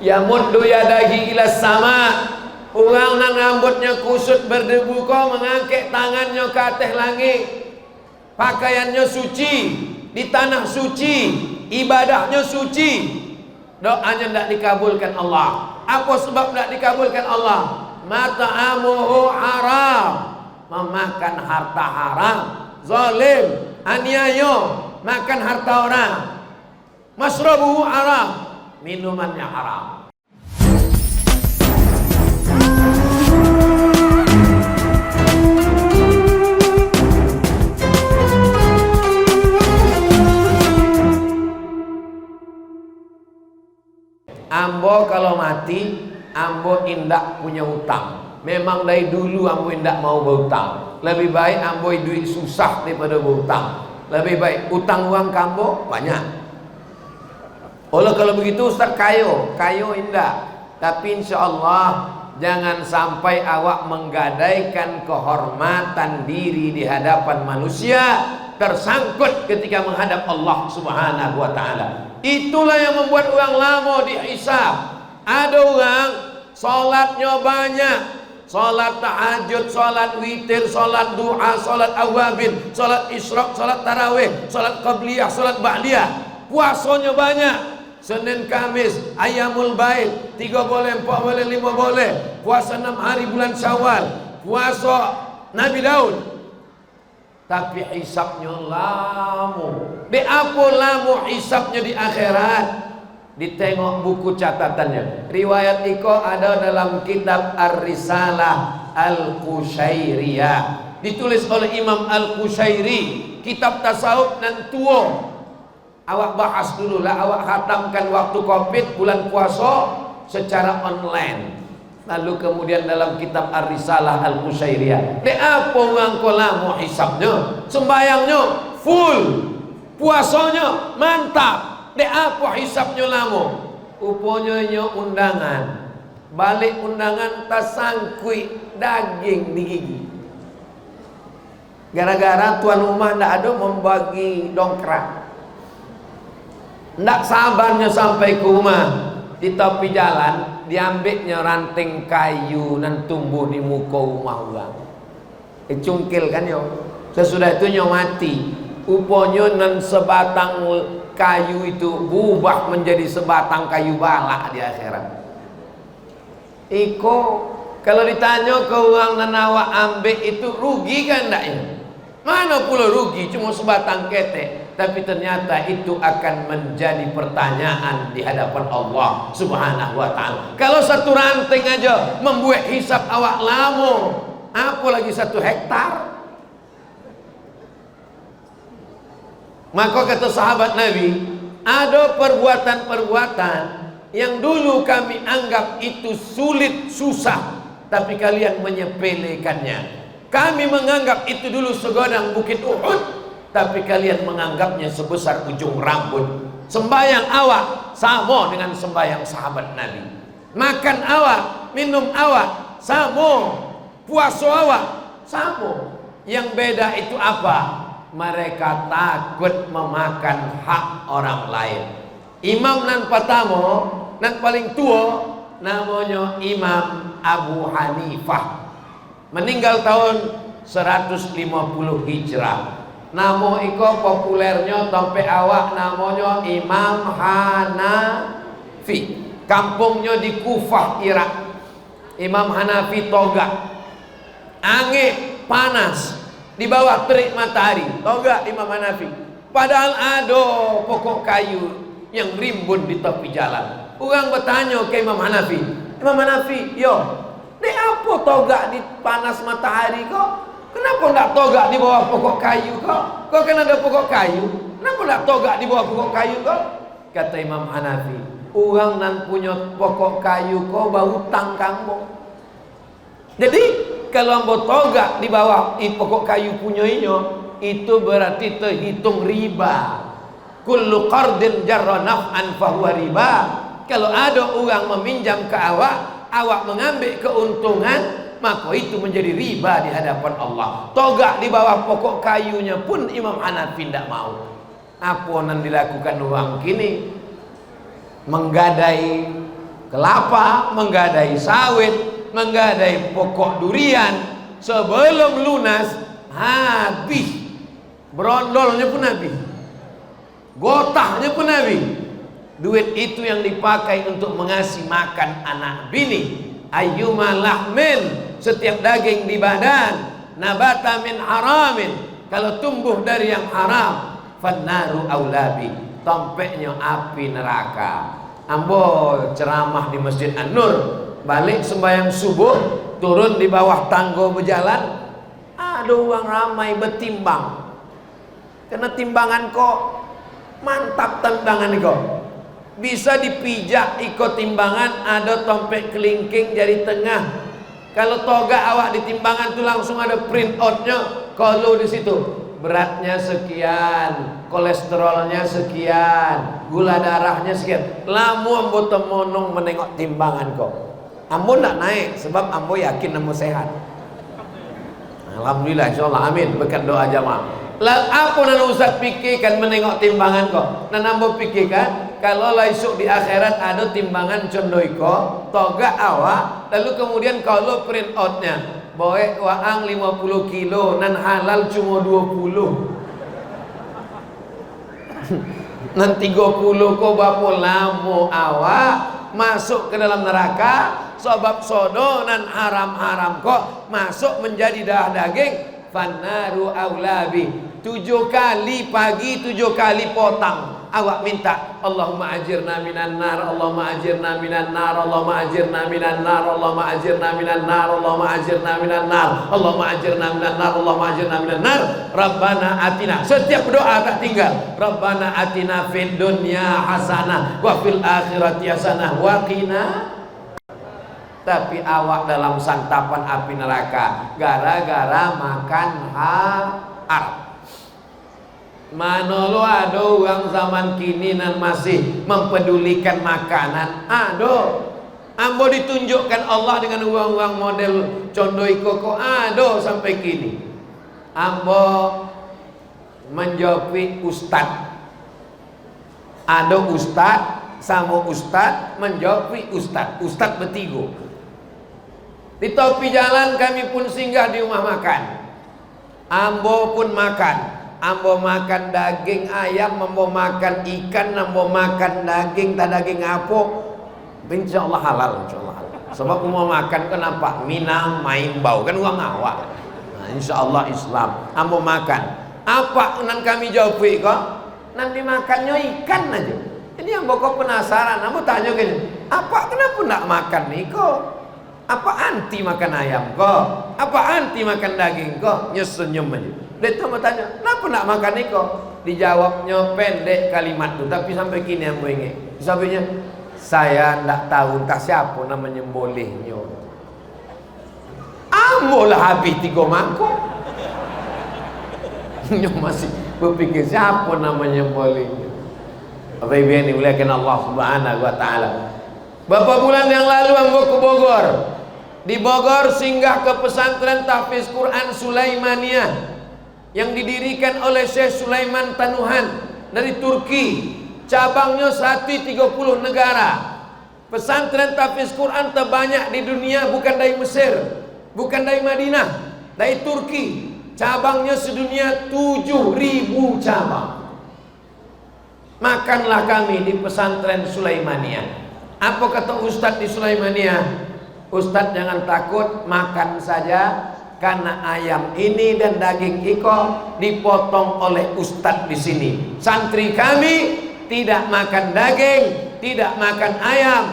Yamuddu yadahi ila sama. Orang nan rambutnya kusut berdebu kau mengangkat tangannya ke atas langit. Pakaiannya suci, di tanah suci, ibadahnya suci. Doanya tidak dikabulkan Allah. Apa sebab tidak dikabulkan Allah? Mata'amuhu haram, memakan harta haram, zalim, aniaya, makan harta orang. Masrabuhu haram, minumannya haram. Ambo kalau mati, ambo indak punya hutang. Memang dari dulu ambo indak mau berhutang. Lebih baik ambo duit susah daripada berhutang. Lebih baik utang uang kambo banyak. Oleh kalau begitu Ustaz kayo indak. Tapi insya Allah jangan sampai awak menggadaikan kehormatan diri di hadapan manusia, tersangkut ketika menghadap Allah Subhanahu wa ta'ala. Itulah yang membuat orang lama dihisab. Ada orang salatnya banyak, salat tahajud, salat witir, salat duha, salat awabin, salat isyraq, salat tarawih, salat qabliyah, salat ba'diyah. Puasanya banyak, Senin Kamis, Ayamul Baid, 3 boleh, 4 boleh, 5 boleh. Puasa 6 hari bulan Syawal, puasa Nabi Daud. Tapi hisabnya lama. Di apa lama hisabnya di akhirat? Ditengok buku catatannya. Riwayat itu ada dalam kitab Ar-Risalah Al-Qushairiyah, ditulis oleh Imam Al-Qushairi. Kitab tasawuf dan tua. Awak bahas dulu lah, awak khatamkan waktu Covid bulan puasa secara online. Lalu kemudian dalam kitab Ar-Risalah Al-Qushairiyah, de apa orang kolamu hisabnya? Sembayangnya full, puasanya mantap. De apa hisabnya lama? Upanya undangan. Balik undangan tersangkui daging di gigi. Gara-gara tuan rumah ndak ada membagi dongkrak. Ndak sabarnya sampai ke rumah. Di tepi jalan diambilnya ranting kayu dan tumbuh di muka rumah orang. Cungkil kan yo. Sesudah itu nyo mati. Upanya nan sebatang kayu itu berubah menjadi sebatang kayu balak di akhirat. Iko kalau ditanya ke orang nan awak ambil itu rugi kan ndak ya? Mana pula rugi, cuma sebatang ketek. Tapi ternyata itu akan menjadi pertanyaan di hadapan Allah Subhanahu wa ta'ala. Kalau satu ranting aja membuat hisab awak lama, apalagi 1 hektar. Maka kata sahabat Nabi, ada perbuatan-perbuatan yang dulu kami anggap itu sulit, susah, tapi kalian menyepelekannya. Kami menganggap itu dulu segodang bukit Uhud, tapi kalian menganggapnya sebesar ujung rambut. Sembayang awak sama dengan sembayang sahabat Nabi. Makan awak, minum awak sama. Puasa awak sama. Yang beda itu apa? Mereka takut memakan hak orang lain. Imam nan pertama, nan paling tua, namanya Imam Abu Hanifah. Meninggal tahun 150 Hijrah. Nama iko populernya sampai awak namanya Imam Hanafi. Kampungnya di Kufah, Irak. Imam Hanafi toga. Angin panas di bawah terik matahari. Toga Imam Hanafi. Padahal ada pokok kayu yang rimbun di tepi jalan. Orang bertanya ke Imam Hanafi, Imam Hanafi, yo, ini apa toga di panas matahari kok? Kenapa tidak toga di bawah pokok kayu kok? Kok kan ada pokok kayu? Kenapa tidak toga di bawah pokok kayu kok? Kata Imam Hanafi, orang nan punya pokok kayu kok bau hutang kamu. Jadi kalau ambo toga di bawah pokok kayu punya itu berarti terhitung riba. Kullu qardin jarra naf'an fahuwa riba. Kalau ada orang meminjam ke awak, awak mengambil keuntungan, maka itu menjadi riba di hadapan Allah. Toga di bawah pokok kayunya pun Imam Hanafi tidak mau. Apa yang dilakukan orang kini? Menggadai kelapa, menggadai sawit, menggadai pokok durian. Sebelum lunas habis, brondolnya pun habis, gotahnya pun habis. Duit itu yang dipakai untuk mengasih makan anak bini. Ayyuma lahmin, setiap daging di badan, nabata min haramin, kalau tumbuh dari yang haram, fannaru aulabi, tompeknya api neraka. Ambo ceramah di Masjid An-Nur, balik sembahyang subuh, turun di bawah tangga berjalan, ada orang ramai bertimbang. Karena timbangan kok mantap, timbangan kok bisa dipijak ikut timbangan. Ada tompek kelingking jari tengah. Kalau toga awak di timbangan tuh langsung ada print outnya. Kalau di situ beratnya sekian, kolesterolnya sekian, gula darahnya sekian. Lamu ambo temonong menengok timbangan kok. Ambo nak naik sebab ambo yakin ambo sehat. Alhamdulillah, insyaallah, amin, berkat doa jamaah. Lalu apa nan Ustaz fikirkan menengok timbangan kok? Nan ambo fikirkan kalau esok di akhirat ada timbangan condoiko, toga awak, lalu kemudian kalau print outnya boek waang 50 kilo, nan halal cuma 20. Nan 30 kok bapo lamo awak masuk ke dalam neraka, sebab sodo nan haram-haram kok masuk menjadi darah daging. Fannaru aulabi, 7 kali pagi, 7 kali potang. Awak minta Allahumma ajirna minan nar, Allahumma ajirna minan nar, Allahumma ajirna minan nar, Allahumma ajirna minan nar, Allahumma ajirna minan nar, Allahumma ajirna minan nar, Allahumma ajirna minan nar. Rabbana atina, setiap doa tak tinggal. Rabbana atina fid dunya hasanah wa fil akhirati hasanah wa qina. Tapi awak dalam santapan api neraka gara-gara makan haram. Mana lo ada orang zaman kini nan masih mempedulikan makanan? Ada. Ambo ditunjukkan Allah dengan uang-uang model condoi koko, ada sampai kini. Ambo menjopi ustad. Ada ustad sama ustad menjopi ustad. Ustad bertiga. Di tepi jalan kami pun singgah di rumah makan. Ambo pun makan. Ambo makan daging ayam, ambo makan ikan, ambo makan daging, tak daging apa. Insyaallah halal, insyaallah halal. Sebab mau makan kenapa? Minang main bau kan uang awak. Nah, insyaallah Islam. Ambo makan. Apa nan kami jawab kok? Nanti makannya ikan aja. Ini ambo kok penasaran. Ambo tanya gini, apa kenapa nak makan nih kok? Apa anti makan ayam kok? Apa anti makan daging kok? Nyesenyum aja. Dia tuh mau tanya, kenapa nak makan ini kok? Dijawabnya pendek kalimat itu, tapi sampai kini yang ingat. Sampainya, saya tidak tahu entah siapa namanya bolehnya. Ambolah habis 3 mangkok. Nyo masih berpikir siapa namanya bolehnya. Apa yang dimuliakan Allah Subhanahu wa taala. Beberapa bulan yang lalu ambo ke Bogor. Di Bogor singgah ke pesantren tahfiz Quran Sulaimaniyah yang didirikan oleh Syekh Sulaiman Tanuhan dari Turki. Cabangnya 130 negara. Pesantren tahfiz Quran terbanyak di dunia, bukan dari Mesir, bukan dari Madinah, dari Turki. Cabangnya sedunia 7.000 cabang. Makanlah kami di pesantren Sulaimaniyah. Apa kata Ustadz di Sulaimaniyah? Ustadz jangan takut, makan saja, karena ayam ini dan daging iko dipotong oleh Ustadz di sini. Santri kami tidak makan daging, tidak makan ayam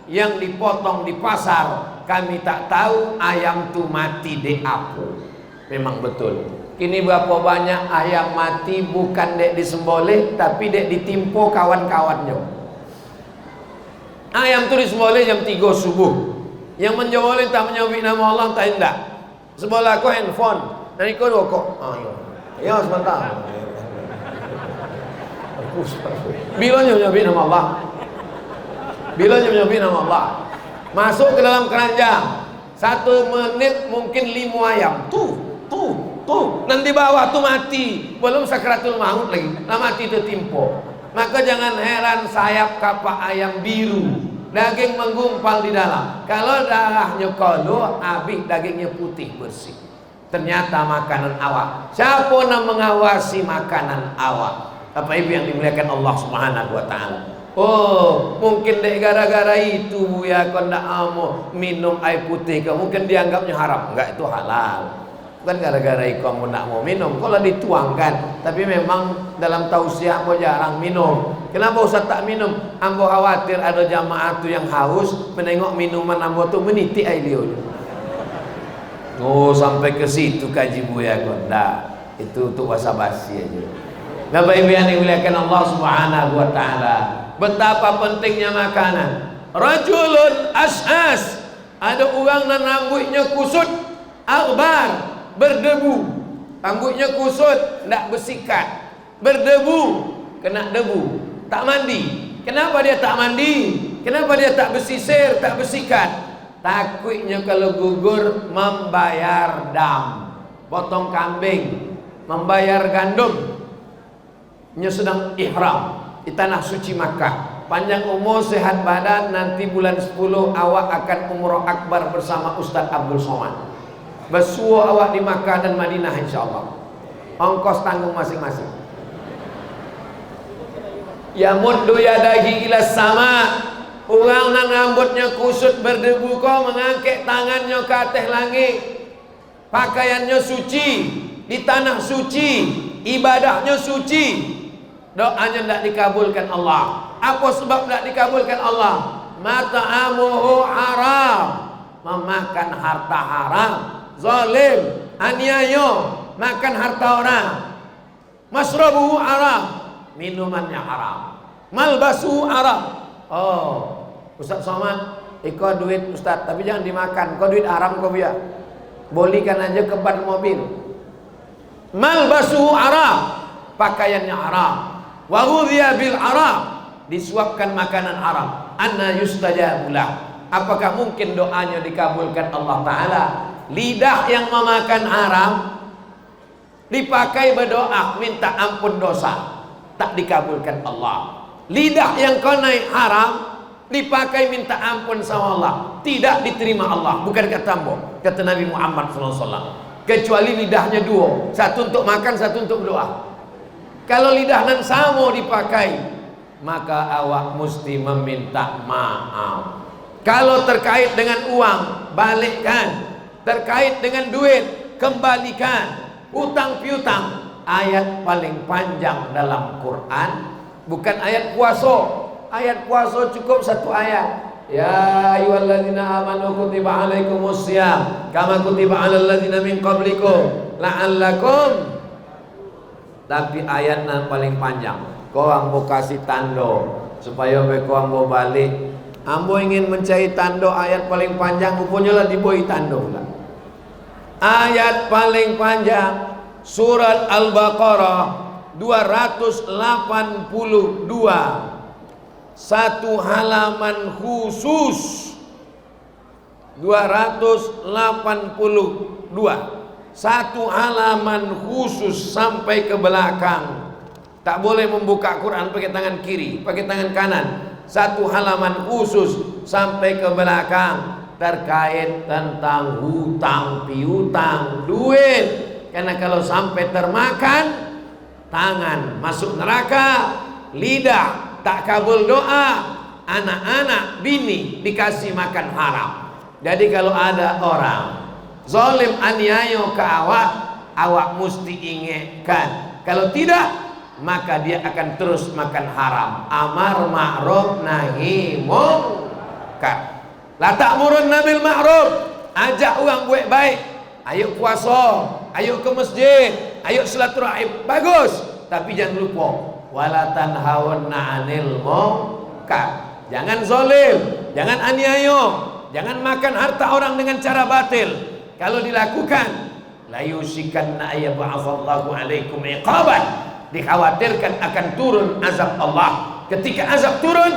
yang dipotong di pasar. Kami tak tahu ayam tu mati di apa. Memang betul. Kini berapa banyak ayam mati bukan dek disembelih, tapi dek ditimpo kawan-kawannya. Ayam tu disembelih jam 3 subuh. Yang menjawab tak menyebut nama Allah tak hendak. Sebelah aku handphone, dan ikut rokok. Ya sebentar. Bila menyebut nama Allah, bila menyebut nama Allah, masuk ke dalam keranjang. 1 menit mungkin 5 ayam. Tuh. Nanti bawah tu mati. Belum sakratul maut lagi. Nah mati itu timpo. Maka jangan heran sayap kapak ayam biru. daging menggumpal di dalam. Kalau darahnya qalu, habis dagingnya putih bersih. Ternyata makanan awak. Siapa yang mengawasi makanan awak? Apa ibu yang dimuliakan Allah Subhanahu wa taala? Oh, mungkin dek gara-gara itu ya kau ndak mau minum air putih, kau mungkin dianggapnya haram. Enggak, itu halal. Bukan gara-gara kamu nak mau minum, kalau dituangkan. Tapi memang dalam tausiah mau jarang minum. Kenapa Ustaz tak minum? Ambo khawatir ada jamaah tu yang haus menengok minuman ambo tu meniti air liur. Oh, sampai ke situ kaji buya konda. Itu untuk basa-basi aja. Bapak Ibu yang dimuliakan Allah Subhanahu wa taala, betapa pentingnya makanan. Rajulun ash'as, ada orang yang rambutnya kusut, akbar, berdebu, rambutnya kusut, tidak bersikat, berdebu, kena debu, tak mandi. Kenapa dia tak mandi? Kenapa dia tak bersisir, tak bersikat? Takutnya kalau gugur membayar dam, potong kambing, membayar gandum. Nya sedang ihram di tanah suci Makkah. Panjang umur, sehat badan, nanti bulan 10 awak akan umroh akbar bersama Ustaz Abdul Somad. Bersuah awak di Makkah dan Madinah insyaallah. Ongkos tanggung masing-masing. Ya muddu yadahi ila sama. Orang yang rambutnya kusut berdebu kau mengangkat tangannya ke atas langit. Pakaiannya suci, di tanah suci, ibadahnya suci. Doanya tidak dikabulkan Allah. Apa sebab tidak dikabulkan Allah? Mata'amuhu haram, memakan harta haram, zalim, aniaya, makan harta orang. Masrabuhu haram, minumannya haram. Malbasuhu haram. Oh, Ustaz Somad, ikut duit Ustaz, tapi jangan dimakan. Kau duit haram kau biar. Bolikan aja ke ban mobil. Malbasuhu haram, pakaiannya haram. Wa ghudhiya bil haram, disuapkan makanan haram. Anna yustajabulah, apakah mungkin doanya dikabulkan Allah Ta'ala? Lidah yang memakan haram dipakai berdoa minta ampun dosa, tak dikabulkan Allah. Lidah yang kau naik haram dipakai minta ampun sama Allah, tidak diterima Allah. Bukan kata ambo, kata Nabi Muhammad SAW. Kecuali lidahnya dua, satu untuk makan, satu untuk doa. Kalau lidah nan samo dipakai, maka awak mesti meminta maaf. Kalau terkait dengan uang, balikkan. Terkait dengan duit, kembalikan. Utang piutang, ayat paling panjang dalam Quran bukan ayat puasa. Ayat puasa cukup satu ayat. Ya ayyuhalladzina amanu kutiba alaikumussyam kama kutiba alal ladzina min qablikum la'allakum. Tapi ayat yang paling panjang, kau ambo kasih tando supaya kau ambo balik. Ambo ingin mencari tando ayat paling panjang, rupanya lah diboi tando lah. Ayat paling panjang surat Al-Baqarah 282, satu halaman khusus 282. Satu halaman khusus sampai ke belakang. Tak boleh membuka Quran pakai tangan kiri, pakai tangan kanan. Satu halaman khusus sampai ke belakang terkait tentang hutang piutang duit. Karena kalau sampai termakan, tangan masuk neraka, lidah tak kabul doa, anak-anak bini dikasih makan haram. Jadi kalau ada orang zalim aniaya ke awak mesti ingatkan. Kalau tidak, maka dia akan terus makan haram. Amar ma'ruf nahi munkar. La ta'murun bil ma'ruf, ajak orang buat baik. Ayo puasa, ayo ke masjid, ayo silaturahim, bagus. Tapi jangan lupa wala tanhauna 'anil munkar. Jangan zalim, jangan aniaya, jangan makan harta orang dengan cara batil. Kalau dilakukan, la yusikanna ayyab'atsallahu 'alaikum iqaban, dikhawatirkan akan turun azab Allah. Ketika azab turun,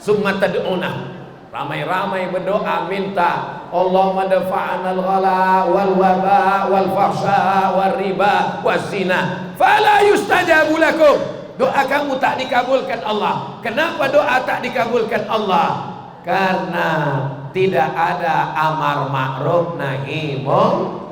summa tad'una, ramai-ramai berdoa minta Allahumma dafa'ana al-ghala wal waba wal fahsya wal riba waz zina fala yustajabu lakum. Doa kamu tak dikabulkan Allah. Kenapa doa tak dikabulkan Allah? karena tidak ada amar ma'ruf nahi munkar.